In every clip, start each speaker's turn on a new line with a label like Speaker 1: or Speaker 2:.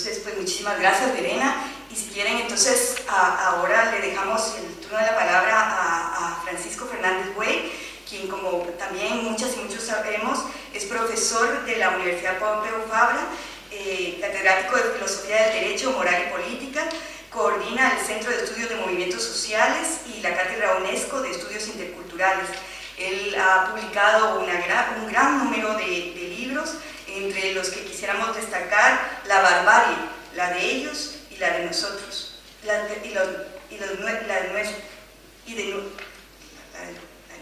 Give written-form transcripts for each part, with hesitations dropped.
Speaker 1: Entonces, pues muchísimas gracias, Verena. Y si quieren, entonces, ahora le dejamos el turno de la palabra a Francisco Fernández Buey, quien, como también muchas y muchos sabemos, es profesor de la Universidad Pompeu Fabra, catedrático de Filosofía del Derecho, Moral y Política, coordina el Centro de Estudios de Movimientos Sociales y la Cátedra UNESCO de Estudios Interculturales. Él ha publicado un gran número de libros, entre los que quisiéramos destacar La barbarie, la de ellos y la de nosotros, la de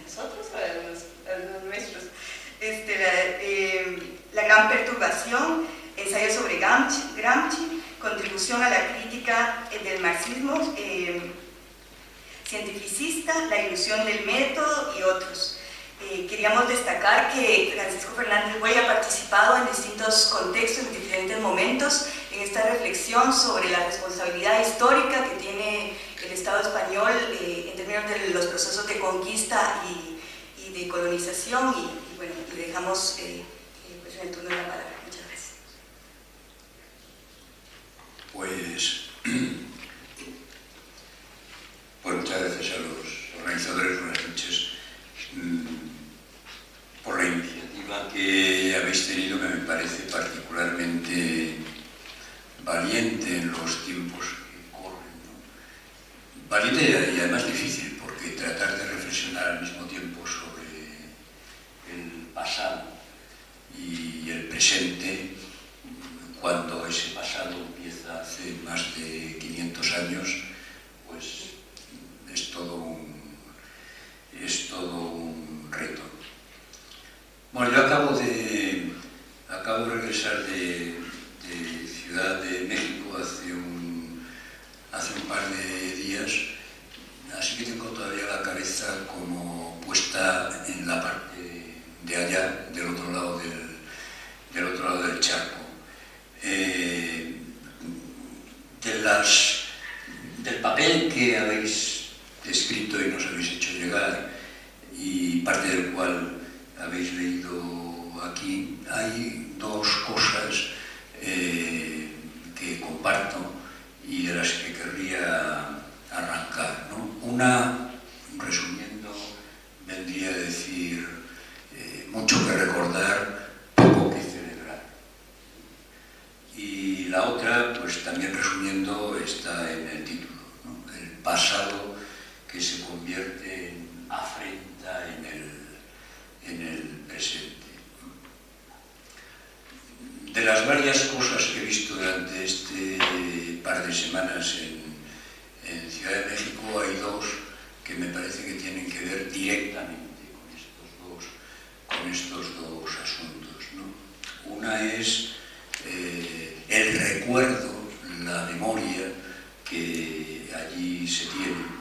Speaker 1: nosotros o la de los nuestros, La gran perturbación, ensayo sobre Gramsci, contribución a la crítica del marxismo cientificista, la ilusión del método y otros. Queríamos destacar que Francisco Fernández Buey ha participado en distintos contextos, en diferentes momentos, en esta reflexión sobre la responsabilidad histórica que tiene el Estado español en términos de los procesos de conquista y de colonización. Y bueno, le dejamos pues en el turno de la palabra. Muchas gracias.
Speaker 2: Pues muchas gracias a los organizadores, buenas noches, por la iniciativa que habéis tenido, que me parece particularmente valiente en los tiempos que corren, ¿no? Valiente y además difícil, porque tratar de reflexionar al mismo tiempo sobre el pasado y el presente, cuando ese pasado empieza hace más de 500 años, pues es todo un reto. Bueno, yo acabo de regresar de Ciudad de México hace un par de días, así que tengo todavía la cabeza como puesta en la parte de allá, del otro lado del charco. Del papel que habéis escrito y nos habéis hecho llegar, y parte del cual habéis leído aquí, hay dos cosas que comparto y de las que querría arrancar, ¿no? Una, resumiendo, vendría a decir mucho que recordar, poco que celebrar. Y la otra, pues también resumiendo, está en el título, ¿no? El pasado que se convierte en afrenta en el presente. De las varias cosas que he visto durante este par de semanas en Ciudad de México, hay dos que me parece que tienen que ver directamente con estos dos asuntos, ¿no? Una es el recuerdo, la memoria que allí se tiene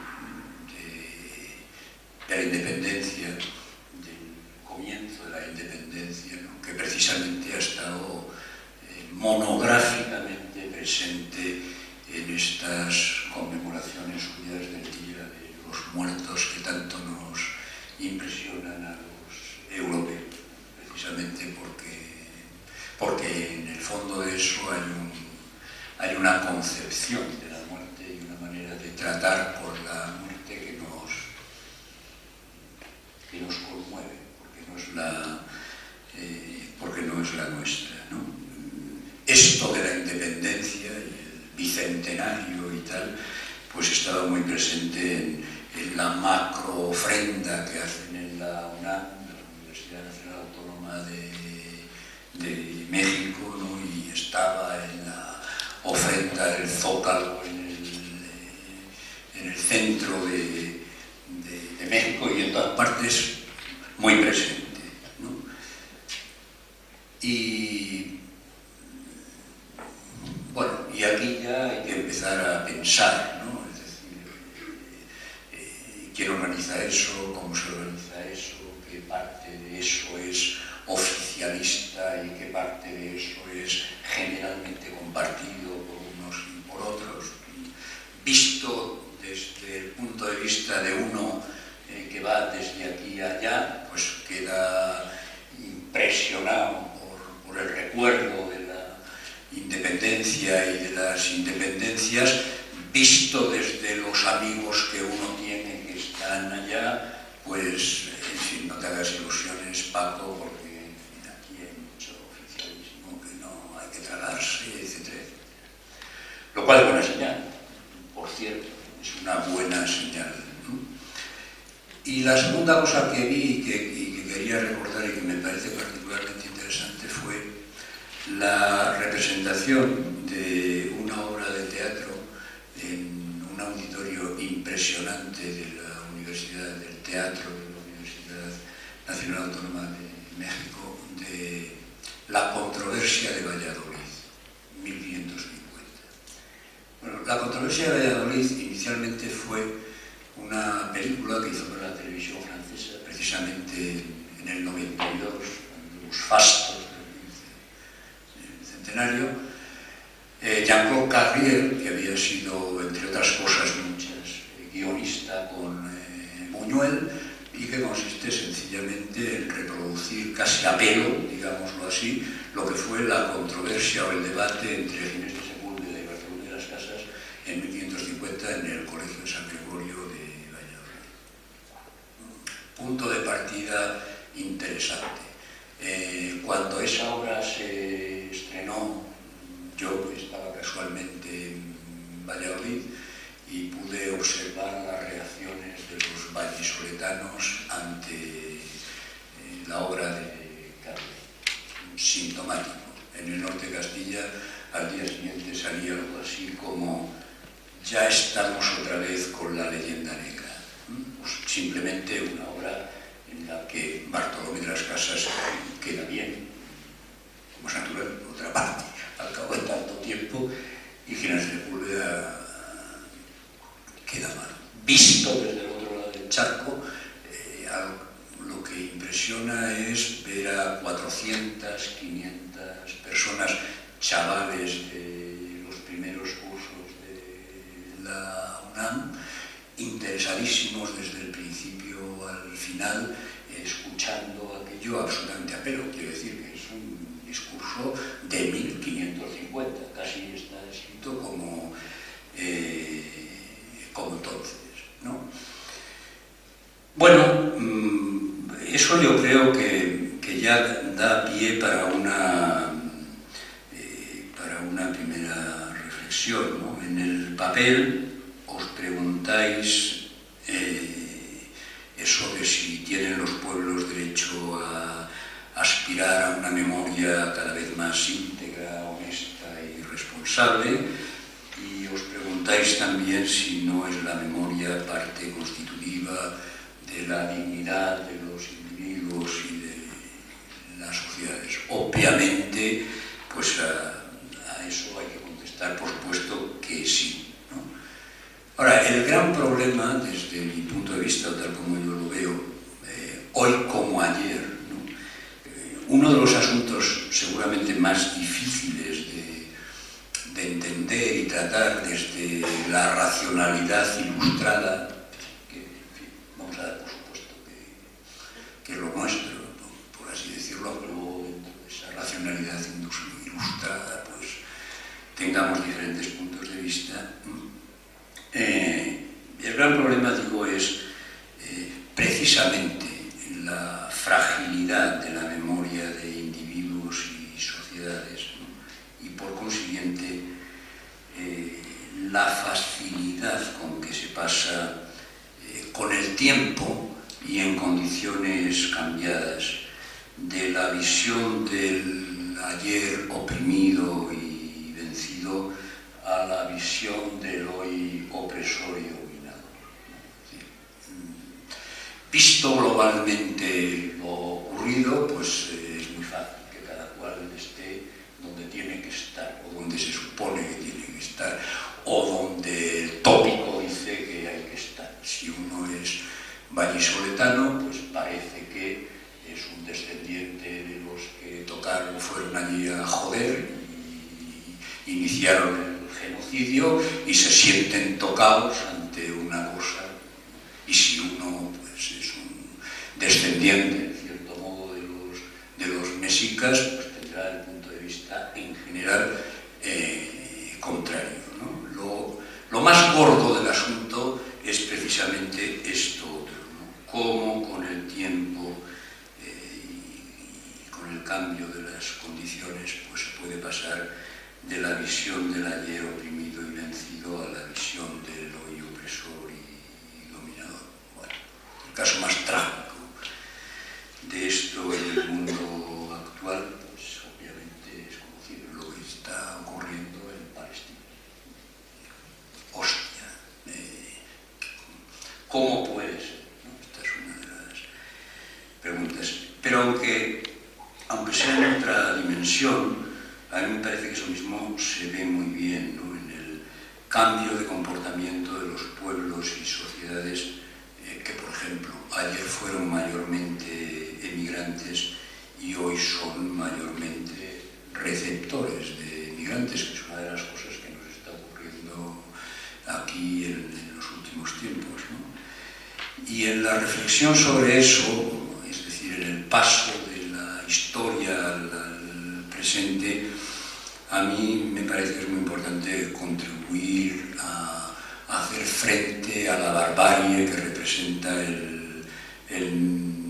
Speaker 2: de la independencia, del comienzo de la independencia, ¿no? Que precisamente ha estado monográficamente presente en estas conmemoraciones unidas del Día de los Muertos que tanto nos impresionan a los europeos, precisamente porque en el fondo de eso hay una concepción de la muerte y una manera de tratar por la muerte que nos conmueve, porque no es la nuestra, ¿no? Esto de la independencia y el bicentenario y tal, pues estaba muy presente en la macro ofrenda que hacen en la UNAM, la Universidad Nacional Autónoma de México, ¿no? Y estaba en la ofrenda del Zócalo en el centro de México y en todas partes muy presente, ¿no? Y bueno, y aquí ya hay que empezar a pensar, ¿no? Es decir, quién organiza eso, cómo se organiza eso, qué parte de eso es oficialista y qué parte de eso es generalmente compartido por unos y por otros, visto desde el punto de vista de uno que va desde aquí a allá, pues queda impresionado por el recuerdo de la independencia independencia y de las independencias, visto desde los amigos que uno tiene que están allá, pues, en fin, no te hagas ilusiones, Paco, porque en fin, aquí hay mucho oficialismo que no hay que tragarse, etcétera, etcétera. Lo cual es buena señal, por cierto, es una buena señal, ¿no? Y la segunda cosa que vi y que quería recordar y que me parece particularmente interesante fue la representación de una obra de teatro en un auditorio impresionante de la Universidad del Teatro de la Universidad Nacional Autónoma de México, de La controversia de Valladolid, 1550. Bueno, La controversia de Valladolid inicialmente fue una película que hizo para la televisión francesa, precisamente en el 92, los fastos del centenario. Jean-Claude Carrier, que había sido, entre otras cosas muchas, guionista con Buñuel, y que consiste sencillamente en reproducir casi a pelo, digámoslo así, lo que fue la controversia o el debate entre Ginés de Sepúlveda y Bartolomé de las Casas en 1550 en el Colegio de San Gregorio de Valladolid. Punto de partida interesante. Cuando esa obra se estrenó, yo estaba casualmente en Valladolid y pude observar las reacciones de los vallisoletanos ante la obra de Carrier. Sintomático. En el norte de Castilla, al día siguiente salía algo así como: ya estamos otra vez con la leyenda negra. Pues simplemente una obra en la que Bartolomé de las Casas queda bien, como es natural, por otra parte, al cabo de tanto tiempo, y Ginés de Sepúlveda queda mal. Visto desde el otro lado del charco, lo que impresiona es ver a 400, 500 personas, chavales de los primeros cursos de la UNAM, interesadísimos desde el principio al final, escuchando aquello absolutamente a pelo. Quiero decir que es un discurso de 1550, casi está escrito como entonces, ¿no? Bueno, eso yo creo que ya da pie para una primera reflexión, ¿no? En el papel os preguntáis eso de si tienen los pueblos derecho a aspirar a una memoria cada vez más íntegra, honesta y responsable, y os preguntáis también si no es la memoria parte constitutiva de la dignidad de los individuos y de las sociedades. Obviamente, pues a eso hay que contestar, por supuesto, que sí, ¿no? Ahora, el gran problema, desde mi punto de vista, tal como yo lo veo, hoy como ayer, ¿no? Uno de los asuntos seguramente más difíciles de entender y tratar desde la racionalidad ilustrada, que en fin, vamos a dar por supuesto que es lo nuestro, por así decirlo, pero luego dentro de esa racionalidad ilustrada, pues tengamos diferentes puntos de vista. El gran problema, digo, es precisamente la fragilidad de la memoria de individuos y sociedades, ¿no? Y por consiguiente la facilidad con que se pasa con el tiempo y en condiciones cambiadas de la visión del ayer oprimido y vencido a la visión del hoy opresor y dominado. Visto globalmente lo ocurrido, pues es muy fácil que cada cual esté donde tiene que estar, o donde se supone que tiene que estar, o donde el tópico dice que hay que estar. Si uno es vallisoletano, pues parece que es un descendiente de los que tocaron, fueron allí a joder y iniciaron el genocidio y se sienten tocados ante una cosa. Y si uno pues es un descendiente, en cierto modo, de los mexicas, pues tendrá el punto de vista en general contrario, ¿no? Lo más gordo del asunto es precisamente esto otro, ¿no? Cómo con el tiempo y con el cambio de las condiciones pues se puede pasar de la visión del ayer oprimido y vencido a la visión del hoy opresor y dominador. Bueno, el caso más trágico de esto en el mundo actual, pues obviamente es conocido lo que está ocurriendo en Palestina. Hostia, ¿cómo puede ser? ¿No? Esta es una de las preguntas. Pero aunque sea en otra dimensión, a mí me parece que eso mismo se ve muy bien, ¿no? En el cambio de comportamiento de los pueblos y sociedades que, por ejemplo, ayer fueron mayormente emigrantes y hoy son mayormente receptores de emigrantes, que es una de las cosas que nos está ocurriendo aquí en los últimos tiempos, ¿no? Y en la reflexión sobre eso, es decir, en el paso de la historia al presente, a mí me parece que es muy importante contribuir a hacer frente a la barbarie que representa el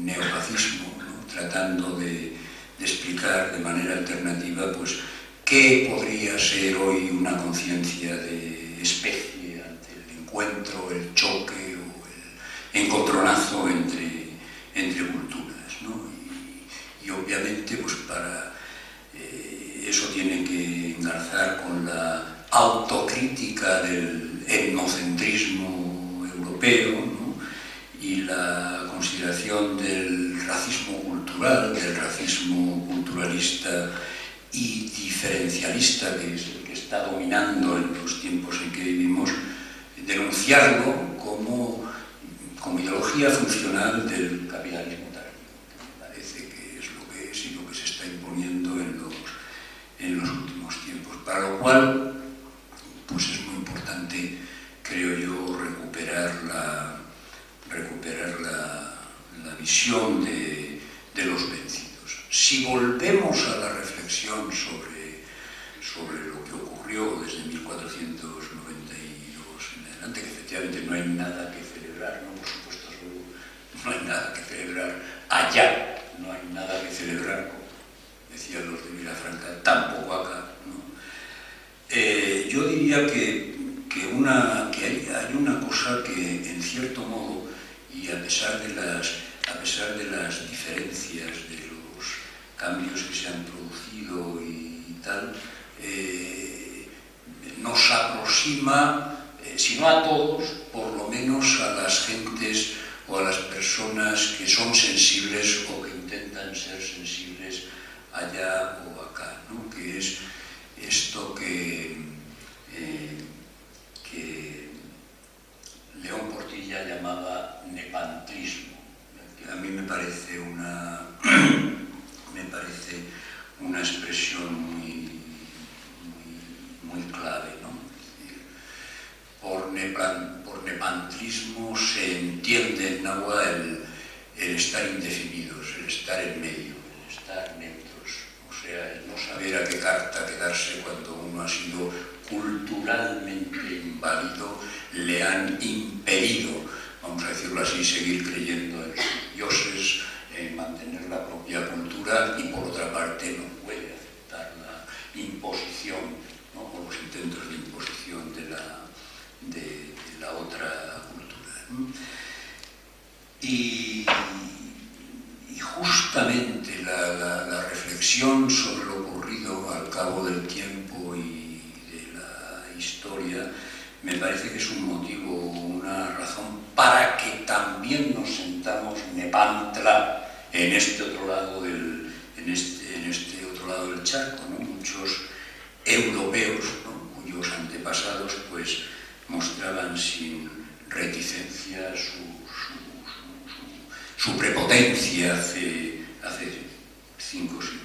Speaker 2: neofascismo, ¿no? Tratando de explicar de manera alternativa pues, qué podría ser hoy una conciencia de especie ante el encuentro, el choque o el encontronazo entre culturas, ¿no? Y obviamente pues para eso tiene que engarzar con la autocrítica del etnocentrismo europeo, ¿no? Y la consideración del racismo cultural, del racismo culturalista y diferencialista, que es el que está dominando en los tiempos en que vivimos, denunciarlo como ideología funcional del capitalismo tardío, que me parece que es lo que es y lo que se está imponiendo en los últimos tiempos, para lo cual pues es muy importante, creo yo, recuperar la visión de los vencidos. Si volvemos a la reflexión sobre lo que ocurrió desde 1492 en adelante, que efectivamente no hay nada que celebrar, ¿no? Por supuesto, no hay nada que celebrar allá, no hay nada que celebrar, como decían los de Vilafranca, tampoco acá, ¿no? Yo diría que hay una cosa que, en cierto modo, y a pesar de las diferencias, de los cambios que se han producido y tal, nos aproxima, si no a todos, por lo menos a las gentes o a las personas que son sensibles o que intentan ser sensibles allá o acá, ¿no? Que es esto que León Portilla llamaba nepantlismo, que a mí me parece una expresión muy clave, ¿no? Por nepantlismo se entiende en náhuatl el estar indefinidos, el estar en medio, el estar neutros, o sea, el no saber a qué carta quedarse cuando uno ha sido culturalmente inválido, le han impedido, vamos a decirlo así, seguir creyendo en sus dioses, en mantener la propia cultura, y por otra parte no puede aceptar la imposición, ¿no? O los intentos de imposición de la otra cultura, ¿no? Y justamente la reflexión sobre lo ocurrido al cabo del tiempo y de la historia me parece que es un motivo, una razón para que también nos sentamos nepantla en este otro lado del charco, ¿no? Muchos europeos, ¿no? Cuyos antepasados pues mostraban sin reticencia su prepotencia hace 5 siglos.